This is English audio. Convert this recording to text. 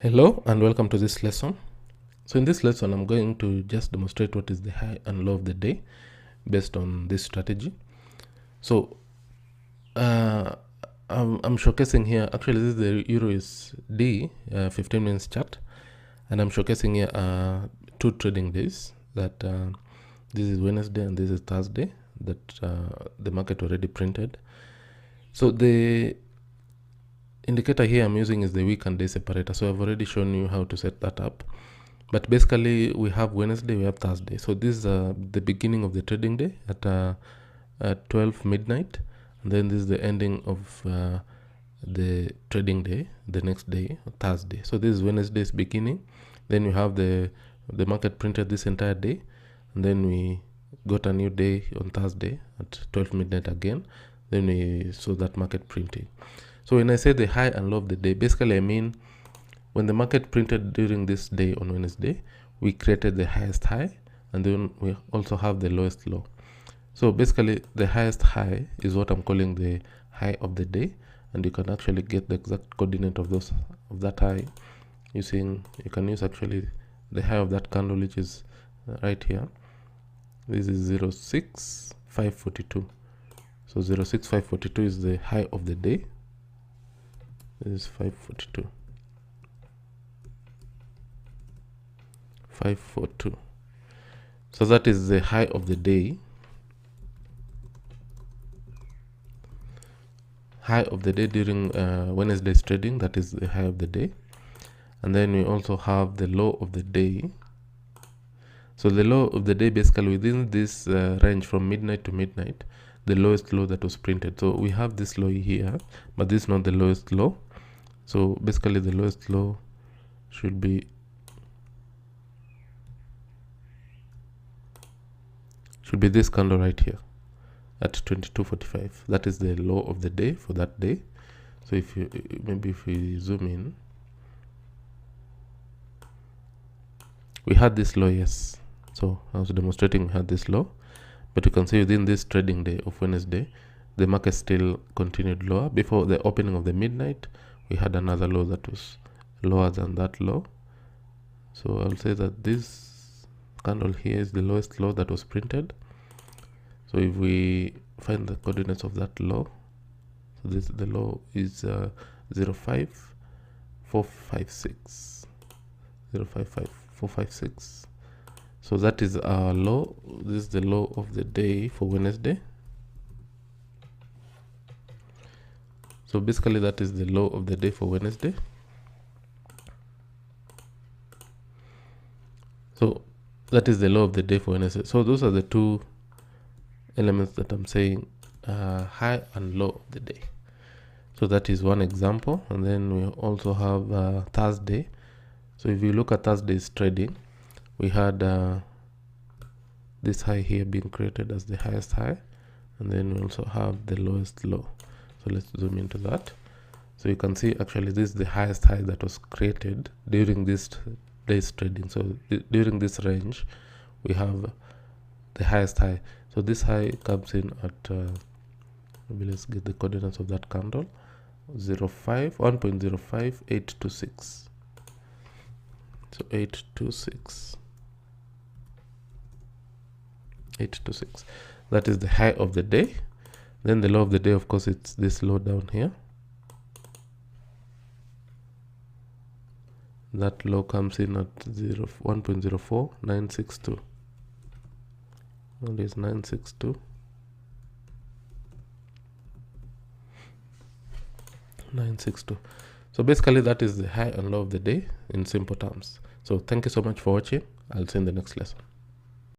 Hello and welcome to this lesson. So in this lesson, I'm going to just demonstrate what is the high and low of the day based on this strategy. So I'm showcasing here, actually this is the Euro USD 15 minutes chart, and I'm showcasing here 2 trading days that this is Wednesday and this is Thursday that the market already printed. So the indicator here I'm using is the week and day separator. So I've already shown you how to set that up. But basically we have Wednesday, we have Thursday. So this is the beginning of the trading day at 12 midnight. And then this is the ending of the trading day, the next day, Thursday. So this is Wednesday's beginning. Then you have the market printed this entire day. And then we got a new day on Thursday at 12 midnight again. Then we saw that market printing. So when I say the high and low of the day, basically I mean when the market printed during this day on Wednesday, we created the highest high and then we also have the lowest low. So basically the highest high is what I'm calling the high of the day, and you can actually get the exact coordinate of that high using, you can use actually the high of that candle, which is right here. This is 06542. So 06542 is the high of the day. This is 542. 542. So that is the high of the day. High of the day during Wednesday's trading, that is the high of the day. And then we also have the low of the day. So the low of the day, basically within this range from midnight to midnight, the lowest low that was printed. So we have this low here, but this is not the lowest low. So basically the lowest low should be this candle right here at 22.45. That is the low of the day for that day. So if you if we zoom in, we had this low, yes. So I was demonstrating we had this low, but you can see within this trading day of Wednesday, the market still continued lower. Before the opening of the midnight, we had another low that was lower than that low. So I'll say that this candle here is the lowest low that was printed. So if we find the coordinates of that low, so this, the low is 05456. 055456. So that is our low. This is the low of the day for Wednesday. So basically that is the low of the day for Wednesday. So that is the low of the day for Wednesday. So those are the two elements that I'm saying, high and low of the day. So that is one example. And then we also have Thursday. So if you look at Thursday's trading, we had this high here being created as the highest high, and then we also have the lowest low. So let's zoom into that. So you can see actually this is the highest high that was created during this day's trading. So during this range, we have the highest high. So this high comes in at maybe let's get the coordinates of that candle. 1.05826. So 826. That is the high of the day. Then the low of the day, of course, it's this low down here. That low comes in at 1.04962. What is 962? 962. So basically that is the high and low of the day in simple terms. So thank you so much for watching. I'll see you in the next lesson.